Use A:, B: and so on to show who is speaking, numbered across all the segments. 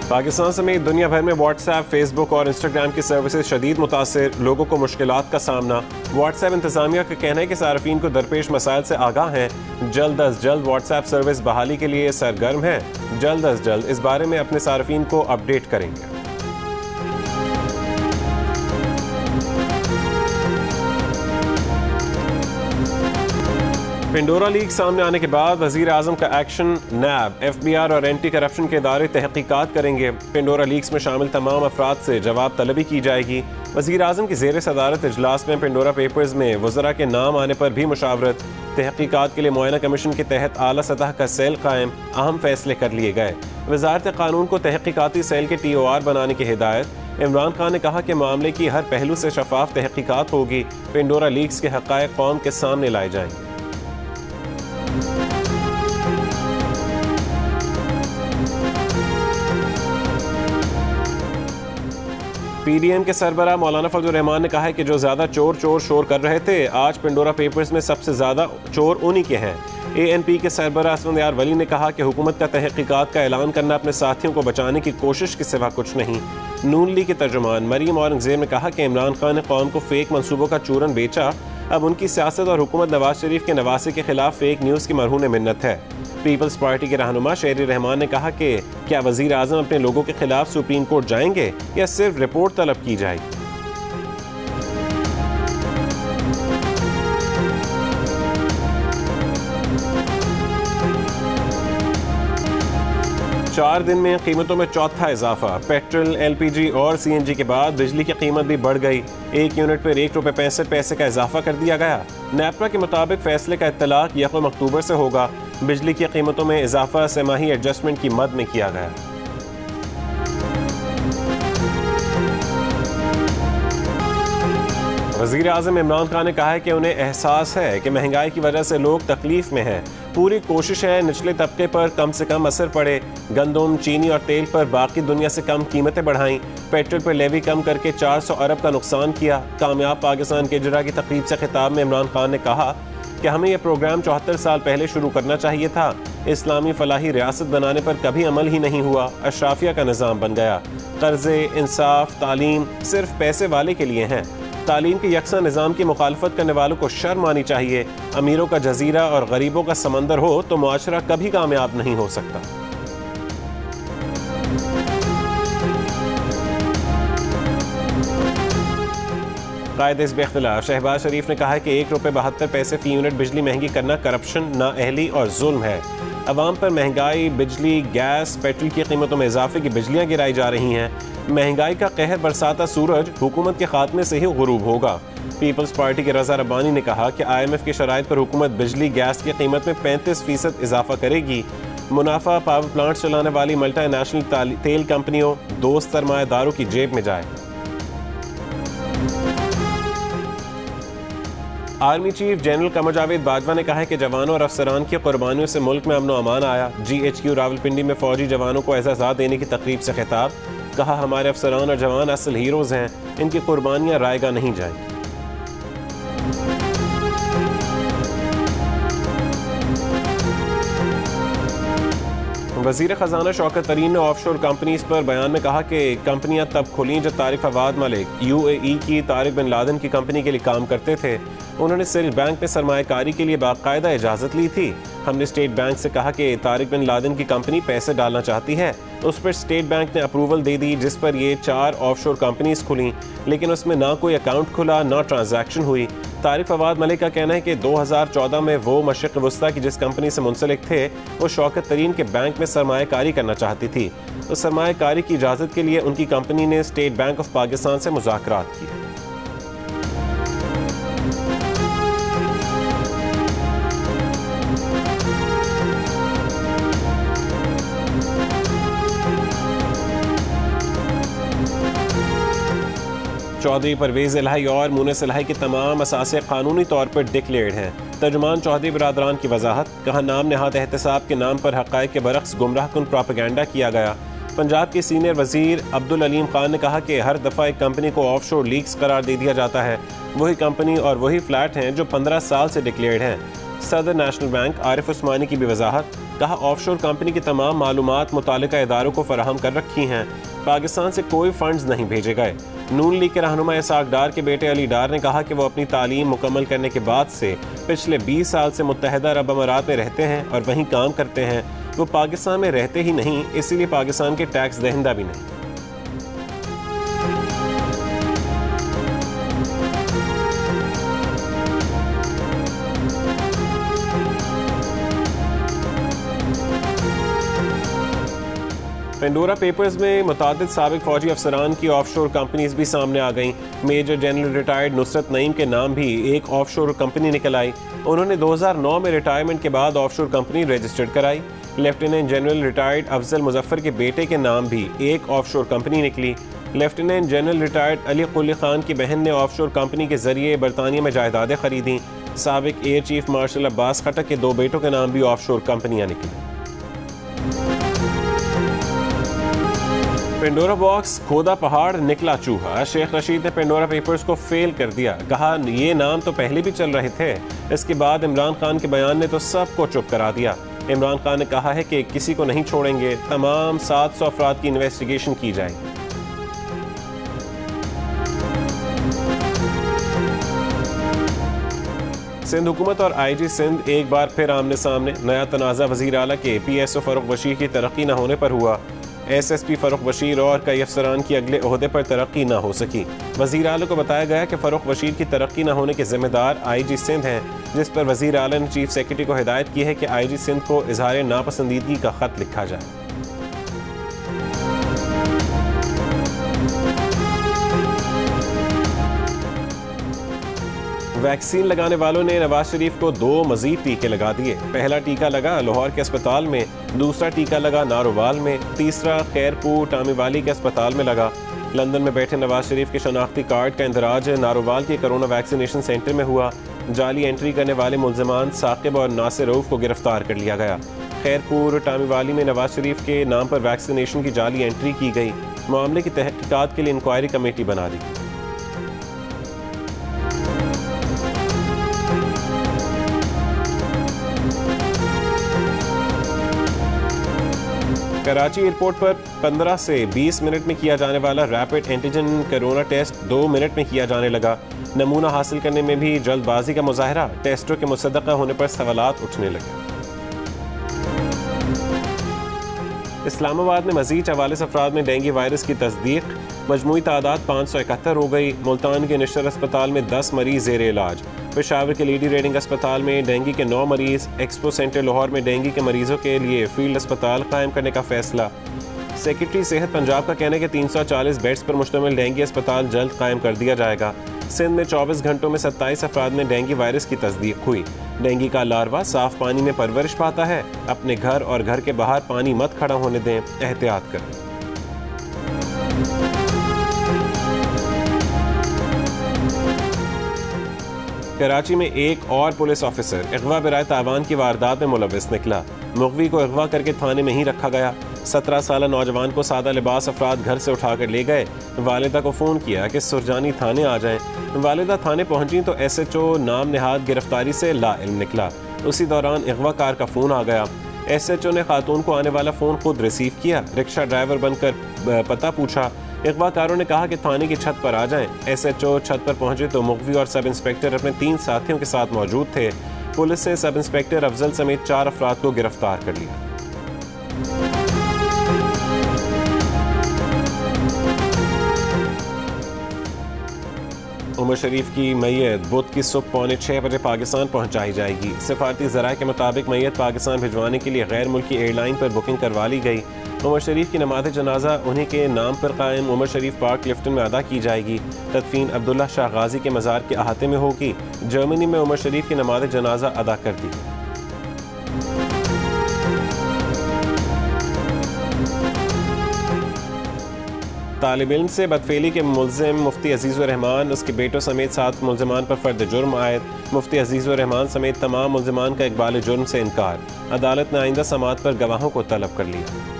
A: पाकिस्तान समेत दुनिया भर में व्हाट्सएप, फेसबुक और इंस्टाग्राम की सर्विसेज शदीद मुतासिर, लोगों को मुश्किलात का सामना। व्हाट्सएप इंतजामिया का कहना है कि सार्फिन को दरपेश मसाइल से आगाह हैं। जल्द अज जल्द व्हाट्सएप सर्विस बहाली के लिए सरगर्म है। जल्द अज जल्द इस बारे में अपने सार्फिन को अपडेट करेंगे। पेंडोरा लीक सामने आने के बाद वजीर आजम का एक्शन। नैब, FBI और एंटी करप्शन के इदारे तहकीकात करेंगे। पेंडोरा लीक्स में शामिल तमाम अफराद से जवाब तलबी की जाएगी। वजीर आजम की जेर सदारत इजलास में पेंडोरा पेपर्स में वज़रा के नाम आने पर भी मुशावरत। तहकीकात के लिए मुआयना कमीशन के तहत आला सतह का सेल कायम, अहम फैसले कर लिए गए। वजारत कानून को तहकीकाती सेल के TOR बनाने की हिदायत। इमरान खान ने कहा कि मामले की हर पहलू से शफाफ तहकीकात होगी। पेंडोरा लीक्स के हक़ाइक़ कौम के सामने लाए जाएंगे। PDM के सरबराह मौलाना फजल रहमान ने कहा है कि जो ज्यादा चोर शोर कर रहे थे, आज पेंडोरा पेपर्स में सबसे ज्यादा चोर उन्हीं के हैं। ANP के सरबराह असफंद यार वली ने कहा कि हुकूमत का तहकीकात का ऐलान करना अपने साथियों को बचाने की कोशिश के सिवा कुछ नहीं। नून लीग के तर्जुमान मरीम औरंगजेब ने कहा कि इमरान खान ने कौम को फेक मंसूबों का चूरन बेचा। अब उनकी सियासत और हुकूमत नवाज शरीफ के नवासे के खिलाफ फेक न्यूज़ की मरहून मिन्नत है। पीपल्स पार्टी के रहनुमा शेरी रहमान ने कहा कि क्या वजीर आजम अपने लोगों के खिलाफ सुप्रीम कोर्ट जाएंगे या सिर्फ रिपोर्ट तलब की जाएगी। 4 दिन में कीमतों में चौथा इजाफा। पेट्रोल, LPG और CNG के बाद बिजली की कीमत भी बढ़ गई। 1 यूनिट पर ₹1.65 का इजाफा कर दिया गया। नेपरा के मुताबिक फैसले का इत्तलाक 1 अक्टूबर से होगा। बिजली की कीमतों में इजाफा सेमाही एडजस्टमेंट की मद में किया गया। वज़ीर आज़म इमरान खान ने कहा है कि उन्हें एहसास है कि महंगाई की वजह से लोग तकलीफ में हैं। पूरी कोशिश है निचले तबके पर कम से कम असर पड़े। गंदम, चीनी और तेल पर बाकी दुनिया से कम कीमतें बढ़ाईं। पेट्रोल पर लेवी कम करके 400 अरब का नुकसान किया। कामयाब पाकिस्तान के इजरा की तकरीब से खिताब में इमरान खान ने कहा कि हमें यह प्रोग्राम 74 साल पहले शुरू करना चाहिए था। इस्लामी फलाही रियासत बनाने पर कभी अमल ही नहीं हुआ। अशराफिया का निज़ाम बन गया। कर्जे, इंसाफ, तालीम सिर्फ पैसे वाले के लिए हैं। तालीम के यकसा निज़ाम की मुखालफत करने वालों को शर्म आनी चाहिए। अमीरों का जजीरा और गरीबों का समंदर हो तो मुआशरा कभी कामयाब नहीं हो सकता। कायदे इस बेख्तिलाफ शहबाज शरीफ ने कहा है कि ₹1.72 फी यूनिट बिजली महंगी करना करप्शन, नाअहली और जुल्म है। अवाम पर महंगाई, बिजली, गैस, पेट्रोल की कीमतों में इजाफे की बिजलियाँ गिराई जा रही हैं। महंगाई का कहर बरसाता सूरज हुकूमत के खात्मे से ही गुरूब होगा। पीपल्स पार्टी के रजा रब्बानी ने कहा कि IMF की शराइत पर हुकूमत बिजली, गैस की कीमत में 35% इजाफा करेगी। मुनाफा पावर प्लांट चलाने वाली मल्टीनेशनल तेल कंपनियों, दोस्त सरमाएदारों की जेब में जाए। Army chief general Qamar Javed Bajwa ने कहा है कि जवानों और अफसरान की कुर्बानियों से मुल्क में अमन अमान आया। GHQ रावलपिंडी में फौजी जवानों को एजाज़ात देने की तकरीब से खिताब। कहा हमारे अफसरान और जवान असल हीरोज़ हैं, इनकी कुर्बानियाँ रायगा नहीं जाएंगी। वज़ीर ख़जाना शौकत तरीन ने ऑफशोर कंपनीज पर बयान में कहा कि कंपनियां तब खुली जब तारिक फवाद मलिक UAE की तारिक बिन लादेन की कंपनी के लिए काम करते थे। उन्होंने सिल बैंक में सरमायाकारी के लिए बाकायदा इजाज़त ली थी। हमने स्टेट बैंक से कहा कि तारिक बिन लादेन की कंपनी पैसे डालना चाहती है। उस पर स्टेट बैंक ने अप्रूवल दे दी, जिस पर ये 4 ऑफशोर कंपनीज खुली, लेकिन उसमें ना कोई अकाउंट खुला, ना ट्रांजैक्शन हुई। तारिक फवाद मलिक का कहना है कि 2014 में वो मशरिक़ वस्ता की जिस कंपनी से मुंसलिक थे, वो शौकत तरीन के बैंक में सरमायाकारी करना चाहती थी। उस सरमायाकारी की इजाज़त के लिए उनकी कंपनी ने स्टेट बैंक ऑफ पाकिस्तान से मुज़ाकरात किए। चौधरी परवेज़ इलाही और मुनिस इलाही के तमाम असासे कानूनी तौर पर डिक्लेयर्ड हैं। तर्जुमान चौधरी बरादरान की वजाहत। कहा नाम नहाद एहतसाब के नाम पर हक़ाइक़ के बरक्स गुमराह कुन प्रोपेगेंडा किया गया। पंजाब के सीनियर वजीर अब्दुल अलीम खान ने कहा कि हर दफ़ा एक कंपनी को ऑफशोर लीक्स करार दे दिया जाता है। वही कंपनी और वही फ्लैट हैं जो 15 साल से डिक्लेयर्ड हैं। सदर नेशनल बैंक आरिफ उस्मानी की भी वजाहत। कहा ऑफशोर कंपनी की तमाम मालूमात मुतालिका इदारों को फराहम कर रखी हैं। पाकिस्तान से कोई फंड्स नहीं भेजे गए। नून लीग के रहनुमा इसाक डार के बेटे अली डार ने कहा कि वो अपनी तालीम मुकम्मल करने के बाद से पिछले 20 साल से मुत्तहिदा अरब अमारात में रहते हैं और वहीं काम करते हैं। वो पाकिस्तान में रहते ही नहीं, इसीलिए पाकिस्तान के टैक्स दहिंदा भी नहीं। पेंडोरा पेपर्स में मुतादिद साबिक फौजी अफसरान की ऑफशोर कंपनीज भी सामने आ गईं। Major general retired Nusrat Naeem के नाम भी एक ऑफशोर कंपनी निकल आई। उन्होंने 2009 में रिटायरमेंट के बाद ऑफशोर कंपनी रजिस्टर्ड कराई। Lieutenant general retired Afzal Muzaffar के बेटे के नाम भी एक ऑफशोर कंपनी निकली। लेफ्टिनेंट जनरल रिटायर्ड अली कुल्ली खान की बहन ने ऑफशोर कंपनी के जरिए बरतानिया में जायदादें खरीदी। साबिक एयर चीफ मार्शल अब्बास खटक के 2 बेटों के नाम भी ऑफशोर कंपनियां निकली। पेंडोरा बॉक्स, खोदा पहाड़, निकला चूहा। शेख रशीद ने पेंडोरा पेपर्स को फेल कर दिया। कहा ये नाम तो पहले भी चल रहे थे। इसके बाद इमरान खान के बयान ने तो सबको चुप करा दिया। इमरान खान ने कहा है कि किसी को नहीं छोड़ेंगे, तमाम 700 अफराद की इन्वेस्टिगेशन की जाएगी। सिंध हुकूमत और IG सिंध एक बार फिर आमने सामने। नया तनाज़ा वज़ीर आला के PSO फ़रूख बशीर की तरक्की न होने पर हुआ। SSP फ़रूख बशीर और कई अफसरान की अगले ओहदे पर तरक्की न हो सकी। वज़ीर आला को बताया गया कि फ़रूख बशीर की तरक्की न होने के ज़िम्मेदार IG सिंध हैं, जिस पर वज़ीर आला ने चीफ सेक्रेटरी को हिदायत की है कि IG सिंध को इजहार नापसंदीदगी का ख़त लिखा जाए। वैक्सीन लगाने वालों ने नवाज शरीफ को 2 मजीद टीके लगा दिए। पहला टीका लगा लाहौर के अस्पताल में, दूसरा टीका लगा नारोवाल में, तीसरा खैरपुर टामीवाली के अस्पताल में लगा। लंदन में बैठे नवाज शरीफ के शनाख्ती कार्ड का इंदराज नारोवाल के कोरोना वैक्सीनेशन सेंटर में हुआ। जाली एंट्री करने वाले मुल्ज़िमान साकिब और नासिर रऊफ को गिरफ्तार कर लिया गया। खैरपुर टामीवाली में नवाज शरीफ के नाम पर वैक्सीनेशन की जाली एंट्री की गई। मामले की तहकीकात के लिए इंक्वायरी कमेटी बना दी। कराची एयरपोर्ट पर 15 से 20 मिनट में किया जाने वाला rapid antigen corona test 2 minute में किया जाने लगा। नमूना हासिल करने में भी जल्दबाजी का मुजाहरा। टेस्टों के मुसद्दक़ा होने पर सवालात उठने लगे। इस्लामाबाद में मज़ीद 44 अफराद में डेंगू वायरस की तस्दीक। मजमूई तादाद 571 हो गई। मुल्तान के निश्तर अस्पताल में 10 मरीज ज़ेर इलाज। पेशावर के लेडी रेडिंग अस्पताल में डेंगू के 9 मरीज। एक्सपो सेंटर लाहौर में डेंगू के मरीजों के लिए फील्ड अस्पताल कायम करने का फैसला। सेक्रेटरी सेहत पंजाब का कहना है कि 340 बेड्स पर मुश्तमिल डेंगू अस्पताल जल्द कायम कर दिया जाएगा। सिंध में 24 घंटों में 27 अफराद में डेंगू वायरस की तस्दीक हुई। डेंगू का लार्वा साफ पानी में परवरिश पाता है। अपने घर और घर के बाहर पानी मत खड़ा होने दें, एहतियात करें। कराची में एक और पुलिस ऑफिसर अगवा बराए तावान की वारदात में मुलविस निकला। मुगवी को अगवा करके थाने में ही रखा गया। 17 साल नौजवान को सादा लिबास अफराद घर से उठाकर ले गए। वालिदा को फ़ोन किया कि सुरजानी थाने आ जाएं। वालिदा थाने पहुंची तो SHO नाम निहाद गिरफ्तारी से लाइल्म निकला। उसी दौरान अगवा कार का फ़ोन आ गया। SHO ने खातून को आने वाला फ़ोन खुद रिसीव किया। रिक्शा ड्राइवर बनकर पता पूछा। अगवाकारों ने कहा कि थाने की छत पर आ जाएं। SHO छत पर पहुंचे तो मुगवी और सब इंस्पेक्टर अपने 3 साथियों के साथ मौजूद थे। पुलिस ने सब इंस्पेक्टर अफजल समेत 4 अफराद को गिरफ्तार कर लिया। उमर शरीफ की मैयत बुध की सुबह 5:45 बजे पाकिस्तान पहुंचाई जाएगी। सिफारती ज़राए के मुताबिक मैयत पाकिस्तान भिजवाने के लिए गैर मुल्की एयरलाइन पर बुकिंग करवा ली गई। उमर शरीफ की नमाज जनाजा उन्हीं के नाम पर कायम उमर शरीफ पार्क लिफ्टन में अदा की जाएगी। तदफीन अब्दुल्ला शाह गाजी के मज़ार के अहाते में होगी। जर्मनी में उमर शरीफ की नमाज जनाजा अदा कर दी। तालिब इल्म से बदफेली के मुल्ज़िम मुफ्ती अजीज़ुर रहमान उसके बेटों समेत 7 मुल्ज़िमान पर फ़र्द जुर्म आयद। मुफ्ती अजीज़ुर रहमान समेत तमाम मुल्ज़िमान का इक़बाल जुर्म से इनकार। अदालत ने आइंदा समाअत पर गवाहों को तलब कर लिया।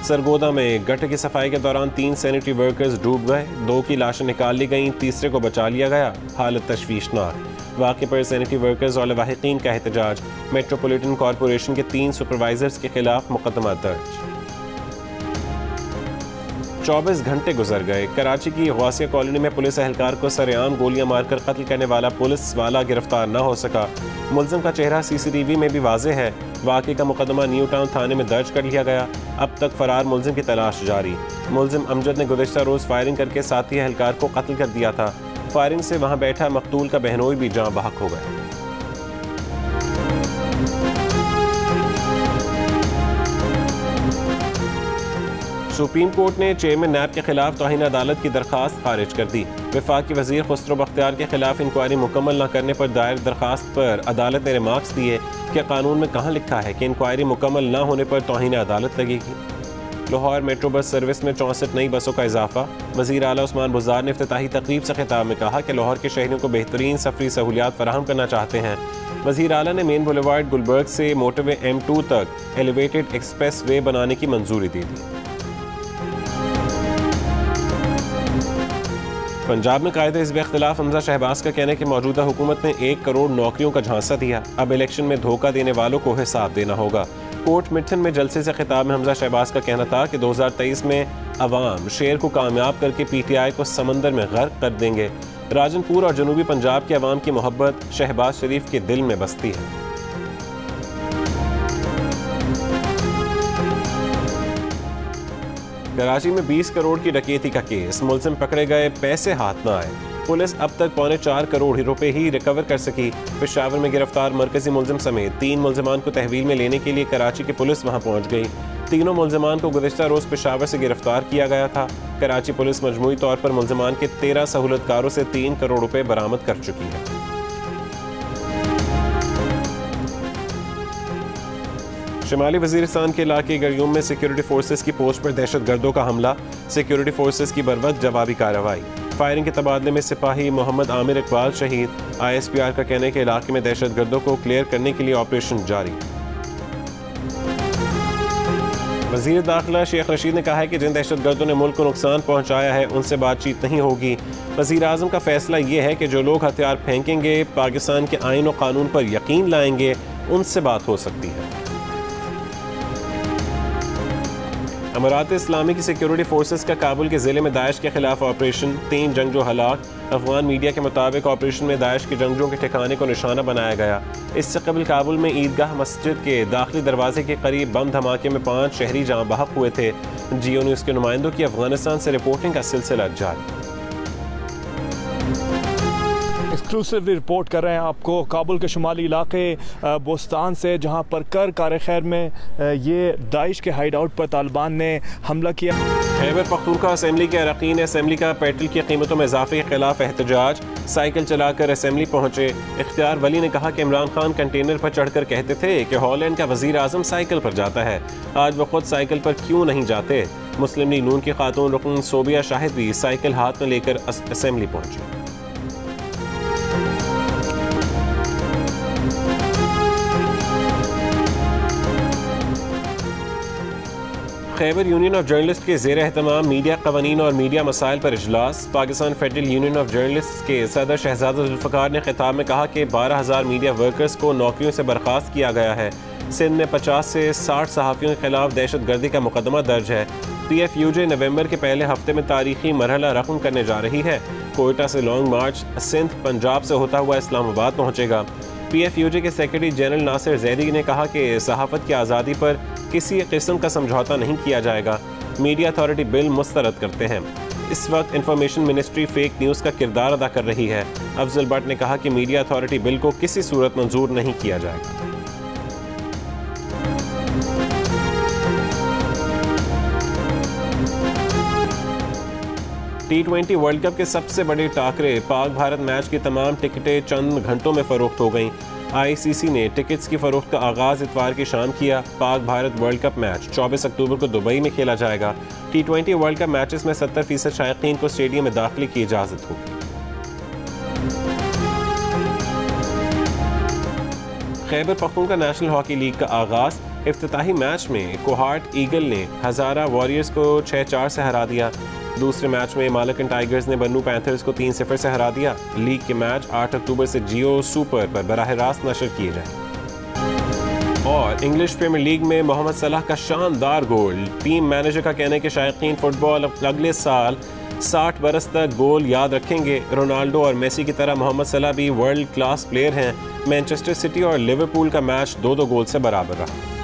A: सरगोदा में गटर की सफाई के दौरान 3 सैनिटरी वर्कर्स डूब गए। 2 की लाशें निकाल ली गईं, तीसरे को बचा लिया गया। हालत तशवीशनाक। वाक़े पर सैनिटरी वर्कर्स और लवाहिकीन का एहतजाज। मेट्रोपॉलिटन कॉरपोरेशन के 3 सुपरवाइजर्स के खिलाफ मुकदमा दर्ज। 24 घंटे गुजर गए। कराची की गौसिया कॉलोनी में पुलिस एहलकार को सरेआम गोलियां मारकर कत्ल करने वाला पुलिस वाला गिरफ्तार न हो सका। मुलजिम का चेहरा CCTV में भी वाज़ेह है। वाक़े का मुकदमा न्यू टाउन थाने में दर्ज कर लिया गया। अब तक फरार मुलजिम की तलाश जारी। मुलजिम अमजद ने गुज़िश्ता रोज़ फायरिंग करके साथी एहलकार को कत्ल कर दिया था। फायरिंग से वहाँ बैठा मकतूल का बहनोई भी जाँ बहक हो गया। सुप्रीम कोर्ट ने चेयरमैन नैब के खिलाफ तौहीन अदालत की दरखास्त खारिज कर दी। वफाकी वजीर खुसरो बख्तियार के खिलाफ इंक्वायरी मुकम्मल न करने पर दायर दरखास्त पर अदालत ने रिमार्क्स दिए कि कानून में कहाँ लिखा है कि इंक्वायरी मुकम्मल न होने पर तौहीन अदालत लगेगी। लाहौर मेट्रो बस सर्विस में 64 नई बसों का इजाफा। वज़ीर आला उस्मान बुज़दार ने इफ्तिताही तकरीब से खिताब में कहा कि लाहौर के शहरियों को बेहतरीन सफरी सहूलियात फराहम करना चाहते हैं। वज़ीर आला ने मेन बुलेवार्ड गुलबर्ग से मोटरवे M2 तक एलिवेटेड एक्सप्रेस वे बनाने की मंजूरी दे दी। पंजाब में कायदे हिज़्ब इख्तिलाफ हमजा शहबाज का कहना है कि मौजूदा हुकूमत ने 1 करोड़ नौकरियों का झांसा दिया। अब इलेक्शन में धोखा देने वालों को हिसाब देना होगा। कोर्ट मिठन में जलसे से खिताब में हमजा शहबाज का कहना था कि 2023 में अवाम शेर को कामयाब करके PTI को समंदर में गर्क कर देंगे। राजनपुर और जनूबी पंजाब के अवाम की मोहब्बत शहबाज शरीफ के दिल में बसती है। कराची में 20 करोड़ की डकैती का केस। मुलजिम पकड़े गए, पैसे हाथ न आए। पुलिस अब तक 4.25 करोड़ रुपए ही रिकवर कर सकी। पेशावर में गिरफ्तार मरकजी मुलजिम समेत 3 मुलजिमान को तहवील में लेने के लिए कराची की पुलिस वहां पहुंच गई। तीनों मुलजिमान को गुज़िश्ता रोज पेशावर से गिरफ्तार किया गया था। कराची पुलिस मजमूई तौर पर मुलजिमान के 13 सहूलतकारों से 3 करोड़ रुपए बरामद कर चुकी है। शिमाली वजीरिस्तान के इलाके गरयूम में सिक्योरिटी फोर्सेस की पोस्ट पर दहशतगर्दों का हमला। सिक्योरिटी फोर्सेस की बरवक्त जवाबी कार्रवाई। फायरिंग के तबादले में सिपाही मोहम्मद आमिर इकबाल शहीद। ISPR का कहना है कि इलाके में दहशतगर्दों को क्लियर करने के लिए ऑपरेशन जारी। वज़ीर दाखिला शेख रशीद ने कहा है कि जिन दहशतगर्दों ने मुल्क को नुकसान पहुंचाया है उनसे बातचीत नहीं होगी। वज़ीर आज़म का फैसला ये है कि जो लोग हथियार फेंकेंगे, पाकिस्तान के आईन और कानून पर यकीन लाएंगे, उनसे बात हो सकती है। अमारात इस्लामी की सिक्योरिटी फोर्सेस का काबुल के ज़िले में दाइश के खिलाफ ऑपरेशन। 3 जंगजू हलाक। अफगान मीडिया के मुताबिक ऑपरेशन में दाइश के जंगजुओं के ठिकाने को निशाना बनाया गया। इससे कबल काबुल में ईदगाह मस्जिद के दाखिली दरवाजे के करीब बम धमाके में 5 शहरी जाँ बहक हुए थे। जियो न्यूज़ के नुमाइंदों की अफगानिस्तान से रिपोर्टिंग का सिलसिला जारी।
B: एक्सक्लूसिवली रिपोर्ट कर रहे हैं आपको काबुल के शुमाली इलाके बोस्तान से, जहां पर कार खैर में ये दाइश के हाइड आउट पर तालिबान ने हमला किया।
A: खैबर पख्तूनख्वा असेंबली के अरकान असेंबली का पेट्रोल की कीमतों में इजाफे के खिलाफ एहतजाज। साइकिल चलाकर असेंबली पहुंचे। इख्तियार वली ने कहा कि इमरान खान कंटेनर पर चढ़कर कहते थे कि हॉलैंड का वजीर आजम साइकिल पर जाता है, आज वो खुद साइकिल पर क्यों नहीं जाते। मुस्लिम लीग नून की खातून रुकन सोबिया शाहिद भी साइकिल हाथ में लेकर असेंबली पहुंची। खैबर यूनियन ऑफ जर्नलिस्ट के ज़ेर एहतमाम मीडिया कवानीन और मीडिया मसाइल पर इजलास। Pakistan federal union of journalist के सदर शहजादा जुल्फ़िकार ने खिताब में कहा कि 12,000 मीडिया वर्कर्स को नौकरियों से बर्खास्त किया गया है। सिंध में 50 से 60 सहाफ़ियों के खिलाफ दहशत गर्दी का मुकदमा दर्ज है। PFUJ नवंबर के पहले हफ्ते में तारीखी मरहला रकम करने जा रही है। कोयटा से लॉन्ग मार्च सिंध पंजाब से होता हुआ इस्लामाबाद पहुँचेगा। PFUJ के सेक्रेटरी जनरल नासिर जैदी ने कहा कि सहाफ़त की आज़ादी पर किसी किस्म का समझौता नहीं किया जाएगा। मीडिया अथॉरिटी बिल मुस्तरद करते हैं। इस वक्त इंफॉर्मेशन मिनिस्ट्री फेक न्यूज़ का किरदार अदा कर रही है। अफजल भट्ट ने कहा कि मीडिया अथॉरिटी बिल को किसी सूरत मंजूर नहीं किया जाएगा। T20 वर्ल्ड कप के सबसे बड़े टाकरे। पाक भारत मैच की तमाम टिकटें चंद घंटों में फरोख्त हो गईं। ICC ने टिकट्स की फरोख्त का आगाज़ इतवार की शाम किया। Pak Bharat world cup match 24 अक्टूबर को दुबई में खेला जाएगा। T20 वर्ल्ड कप मैचेस में 70% शायकीन को स्टेडियम में दाखिले की इजाज़त होगी। Khyber Pakhtunkhwa national hockey league का आगाज। इफ्तिताही मैच में कोहाट ईगल ने हज़ारा वॉरियर्स को 6-4 से हरा दिया। दूसरे मैच में मालकन टाइगर्स ने बन्नू पैंथर्स को 3-0 से हरा दिया। लीग के मैच 8 अक्टूबर से जियो सुपर पर बराह रास्त नशर किए जाए। और इंग्लिश प्रीमियर लीग में मोहम्मद सलाह का शानदार गोल। टीम मैनेजर का कहना है कि शायकीन फुटबॉल अगले साल 60 बरस तक गोल याद रखेंगे। रोनाल्डो और मेसी की तरह मोहम्मद सलाह भी वर्ल्ड क्लास प्लेयर हैं। मैनचेस्टर सिटी और लिवरपूल का मैच 2-2 गोल से बराबर रहा।